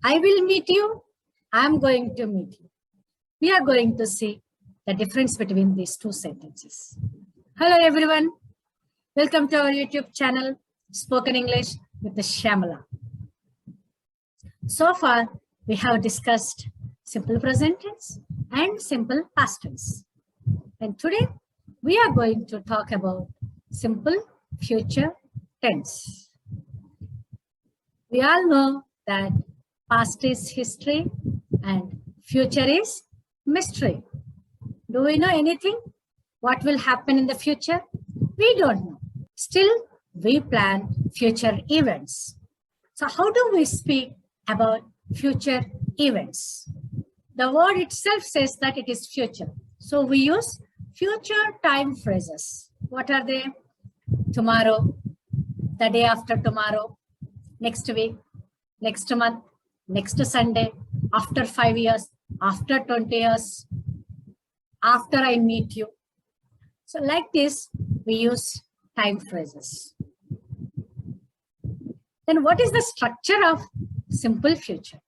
I will meet you. I'm going to meet you. We are going to see the difference between these two sentences. Hello, everyone. Welcome to our YouTube channel, Spoken English with Shyamala. So far, we have discussed simple present tense and simple past tense. And today, we are going to talk about simple future tense. We all know that past is history and future is mystery. Do we know anything? What will happen in the future? We don't know. Still, we plan future events. So how do we speak about future events? The word itself says that it is future. So we use future time phrases. What are they? Tomorrow, the day after tomorrow, next week, next month, next Sunday, after 5 years, after 20 years, after I meet you. So like this, we use time phrases. Then what is the structure of simple future?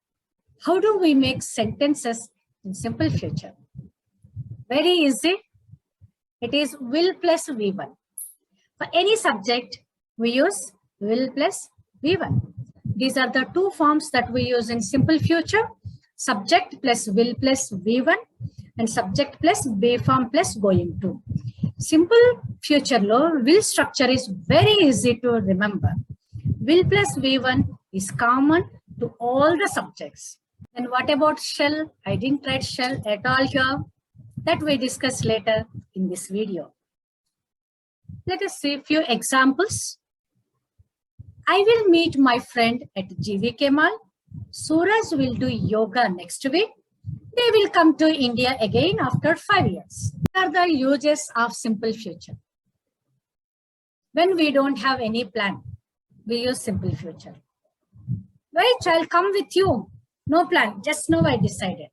How do we make sentences in simple future? Very easy. It is will plus V1. For any subject, we use will plus V1. These are the two forms that we use in simple future. Subject plus will plus V1 and subject plus be form plus going to. Simple future law will structure is very easy to remember. Will plus V1 is common to all the subjects. And what about shall? I didn't write shall at all here. That we discuss later in this video. Let us see a few examples. I will meet my friend at GVK Mall. Suraj will do yoga next week. They will come to India again after 5 years. What are the uses of simple future? When we don't have any plan, we use simple future. Right, I'll come with you. No plan, just now I decided.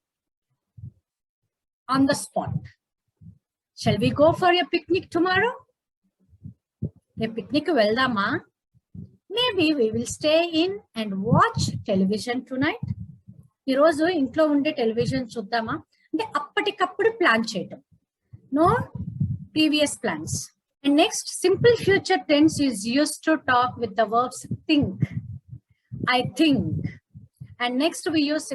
On the spot. Shall we go for a picnic tomorrow? A picnic veldama. Maybe we will stay in and watch television tonight. ఈ రోజు ఇంట్లో ఉండే television చూద్దామా అంటే అప్పటికప్పుడు plan చేయటం. No previous plans. And next, simple future tense is used to talk with the verbs think, I think. And next we use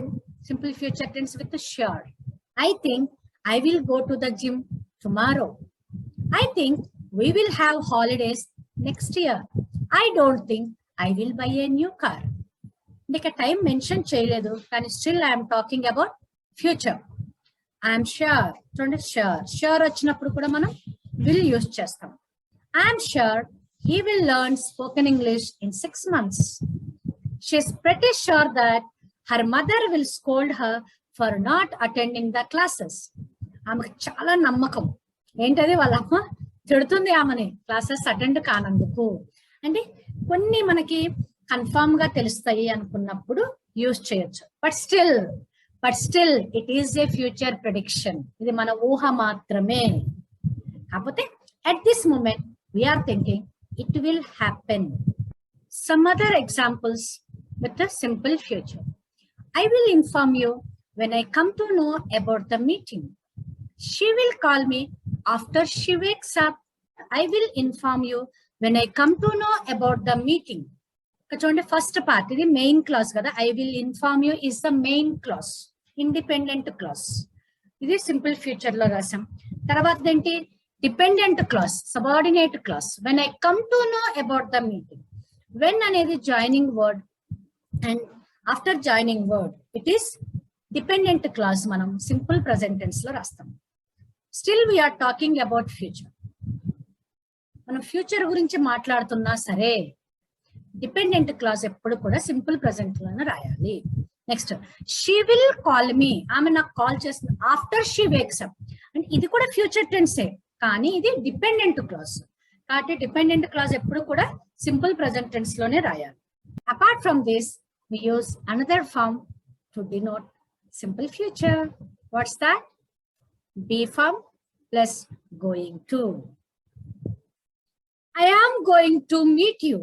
simple future tense with the sure. I think I will go to the gym tomorrow. I think we will have holidays next year. I don't think I will buy a new car. Like a time mentioned cheyaledu, and still I am talking about future. I am sure. Sure వచ్చినప్పుడు కూడా మనం will use చేస్తాం. I am sure he will learn spoken English in 6 months. She is pretty sure that her mother will scold her for not attending the classes. ఆమెకు చాలా నమ్మకం ఏంటది వాళ్ళ అమ్మ తిడుతుంది ఆమెని క్లాసెస్ అటెండ్ కానందుకు. అంటే కొన్ని మనకి కన్ఫర్మ్ గా తెలుస్తాయి అనుకున్నప్పుడు యూజ్ చేయొచ్చు. But still it is a future prediction. ఇది మన ఊహ మాత్రమే. కాకపోతే at this moment we are thinking it will happen. Some other examples with the simple future. I will inform you when I come to know about the meeting. She will call me after she wakes up. I will inform you when I come to know about the meeting. చూడండి first part ఇది main class కదా. I will inform you is the main clause, independent clause. ఇది simple future లో రాసాం. తర్వాత ఏంటి dependent class, subordinate class. when I come to know about the meeting. when అనేది joining word and after joining word, it is dependent clause. మనం simple present tense లో రాస్తాం. Still we are talking about future. మనం future గురించి మాట్లాడుతున్నా సరే dependent clause ఎప్పుడు కూడా సింపుల్ ప్రెసెంట్ లోనే రాయాలి. Next, she will call me. ఆమె నాకు కాల్ చేస్తుంది ఆఫ్టర్ షీ వేక్స్ అప్. అంటే ఇది కూడా ఫ్యూచర్ టెన్సే, కానీ ఇది డిపెండెంట్ క్లాజ్. కాబట్టి డిపెండెంట్ క్లాజ్ ఎప్పుడు కూడా సింపుల్ ప్రెసెంట్ టెన్స్ లోనే రాయాలి. Apart from this, we use another form to denote simple future. What's that? Be form plus going to. I am going to meet you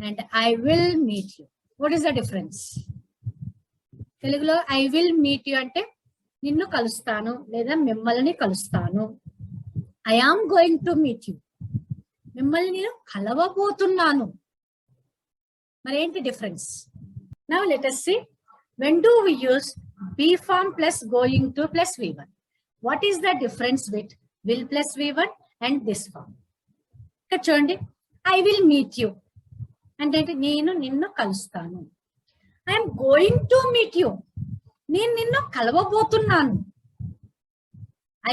and I will meet you. What is the difference? తెలుగులో I will meet you అంటే నిన్ను కలుస్తాను లేదా మిమ్మల్ని కలుస్తాను. I am going to meet you, మిమ్మల్ని నేను కలవబోతున్నాను. మరేంటి difference? Now let us see, when do we use be form plus going to plus V1? What is the difference with will plus V1 and this form? ఇక్కడ చూడండి, I will meet you అంటే నేను నిన్ను కలుస్తాను. I'm going to meet you, నేను నిన్ను కలవబోతున్నాను.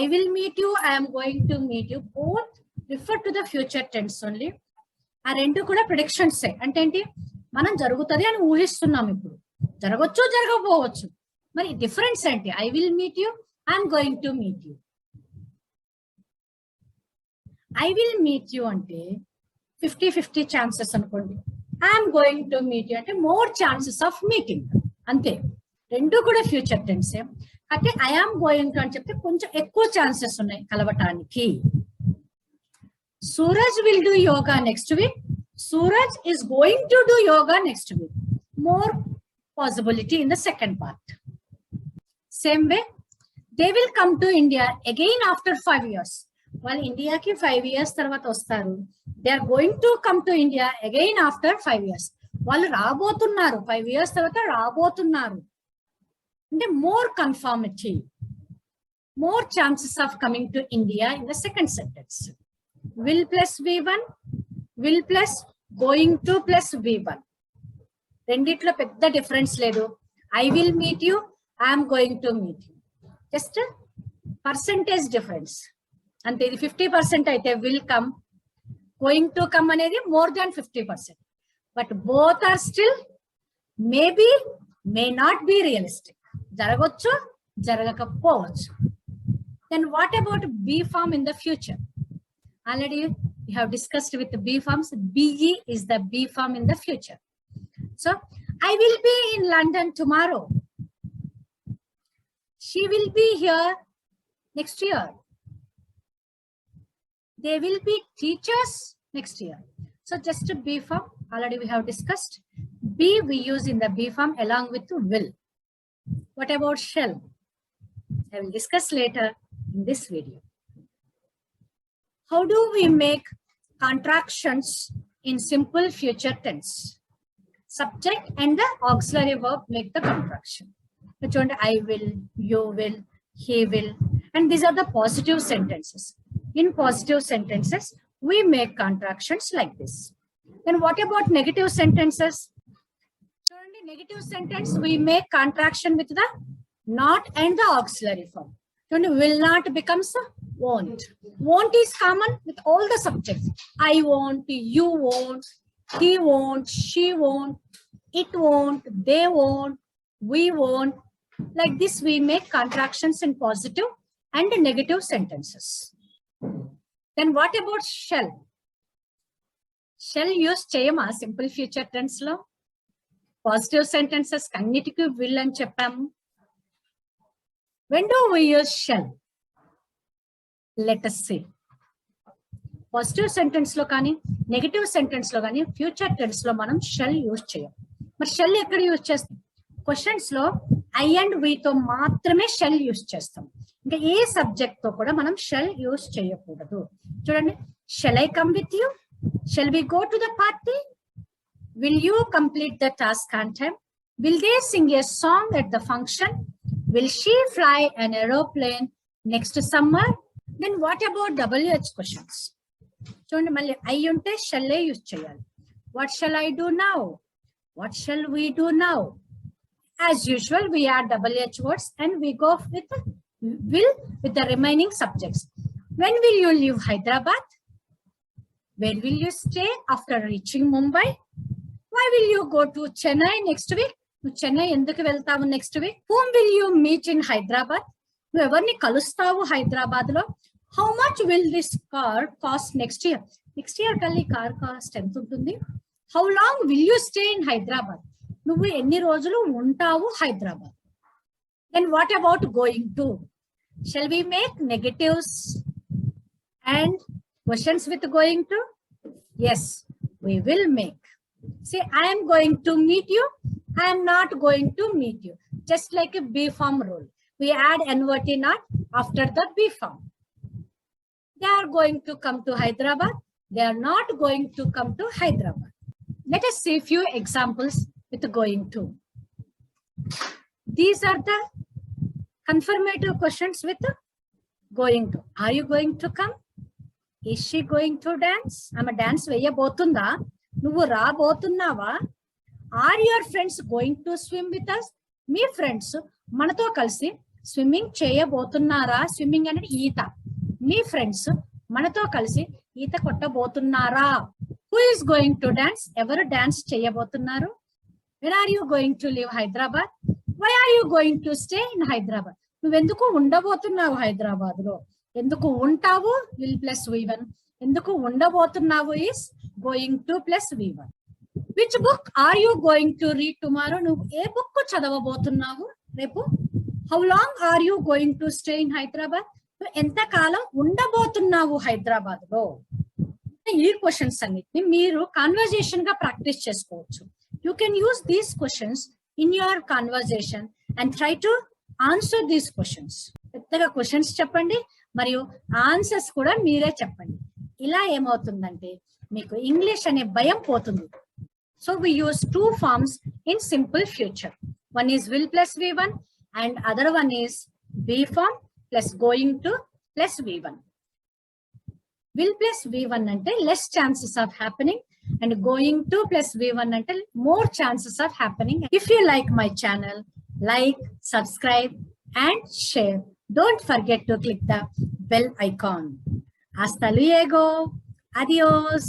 I will meet you, I'm going to meet you, both refer to the future tense only. ఆ రెండు కూడా ప్రిడిక్షన్స్ అంటే ఏంటి, మనం జరుగుతుంది అని ఊహిస్తున్నాం. ఇప్పుడు జరగవచ్చు, జరగకపోవచ్చు. మరి డిఫరెన్స్ ఏంటి? I will meet you, I'm going to meet you. I will meet you అంటే 50-50 ఛాన్సెస్ అనుకోండి. I'm going to meet you అంటే మోర్ ఛాన్సెస్ ఆఫ్ మీటింగ్. అంతే, రెండు కూడా ఫ్యూచర్ టెన్సే. అయితే ఐఆమ్ గోయింగ్ టు అని చెప్తే కొంచెం ఎక్కువ ఛాన్సెస్ ఉన్నాయి కలవటానికి. Suraj will do yoga next week, Suraj is going to do yoga next week. More possibility in the second part. Same way, they will come to India again after 5 years. While India ki 5 years tarvata vastaru, they are going to come to India again after 5 years. వాళ్ళు రాబోతున్నారు, 5 years తర్వాత రాబోతున్నారు అంటే more conformity, more chances of coming to India in the second sentence. Will plus V1, will plus going to plus V1. రెండిట్లో పెద్ద difference లేదు. I will meet you, I'm going to meet you, just percentage difference అంతే. ఇది 50% అయితే will come, going to come అనేది more than 50%. But both are still maybe, may not be realistic. జరగవచ్చు, జరగకపోవచ్చు. Then what about be form in the future? Already we have discussed with the B forms. BE is the B form in the future. So, I will be in London tomorrow. She will be here next year. They will be teachers next year. So, just a B form, already we have discussed. B we use in the B form along with will. What about shall? I will discuss later in this video. How do we make contractions in simple future tense? Subject and the auxiliary verb make the contraction. I will, you will, he will, and these are the positive sentences. In positive sentences, we make contractions like this. Then what about negative sentences? Negative sentence, we make contraction with the not and the auxiliary form. Will not becomes a won't. Won't is common with all the subjects. I won't, you won't, he won't, she won't, it won't, they won't, we won't. Like this, we make contractions in positive and negative sentences. Then what about shall? Shall use cheyama simple future tense lo. Positive sentences kannitiki will and cheppamu. When do we use shall? Let us see. Positive sentence lo kani, negative sentence lo kani, future tense lo manam shall use cheyam. But shall ekkada use chestam? Questions lo I and we to maatrame shall use chestam. Inka A subject తో కూడా మనం shall use చేయకూడదు. చూడండి, shall I come with you? Shall we go to the party? Will you complete the task on time? Will they sing a song at the function? Will she fly an aeroplane next summer? Then what about WH questions? చూడండి, మళ్ళీ I ఉంటే shall I use చేయాలి. What shall I do now? What shall we do now? As usual, we add WH words and we go with the will with the remaining subjects. When will you leave Hyderabad? Where will you stay after reaching Mumbai? Why will you go to Chennai next week? నువ్వు చెన్నై ఎందుకు వెళ్తావు next week? whom will you meet in Hyderabad? నువ్వు ఎవరిని కలుస్తావు హైదరాబాద్ లో? how much will this car cost next year? Next year కల్లి car cost ఎంత ఉంటుంది? how long will you stay in Hyderabad? నువ్వు ఎన్ని రోజులు ఉంటావు Hyderabad? then what about going to? shall we make negatives and questions with going to? yes, we will make. Say, I am going to meet you, I am not going to meet you. just like a be form rule. We add NVT not after the be form. They are going to come to Hyderabad. They are not going to come to Hyderabad. Let us see a few examples with going to. These are the confirmative questions with going to. Are you going to come? Is she going to dance? I'm a dance veyabotunda. Nuvu rabotunnava? Are your friends going to swim with us? Me friends manato kalsi swimming cheyabotunnara? Swimming ane eeta. Me friends manato kalsi eeta kottabotunnara? Who is going to dance? Evaru dance cheyabotunnaru? When are you going to leave Hyderabad? Why are you going to stay in Hyderabad? నువ్వెందుకు ఉండబోతున్నావు హైదరాబాద్ లో? ఎందుకు ఉంటావు will plus v1. ఎందుకు ఉండబోతున్నావు is going to plus v1. Which book are you going to read tomorrow? నువ్వు ఏ book చదవబోతున్నావు రేపు? How long are you going to stay in Hyderabad? నువ్వు ఎంత కాలం ఉండబోతున్నావు హైదరాబాద్ లో? ఈ క్వశ్చన్స్ అన్నిటిని మీరు కాన్వర్జేషన్ గా ప్రాక్టీస్ చేసుకోవచ్చు. You can use these questions in your conversation and try to answer these questions. పెద్దగా క్వశ్చన్స్ చెప్పండి మరియు ఆన్సర్స్ కూడా మీరే చెప్పండి. ఇలా ఏమవుతుందంటే మీకు ఇంగ్లీష్ అనే భయం పోతుంది. So we use two forms in simple future. One is will plus v1 and other one is be form plus going to plus v1. Will plus v1 అంటే less chances of happening and going to plus v1 అంటే more chances of happening. If you like my channel, like, subscribe and share. Don't forget to click the bell icon. Hasta luego. Adios.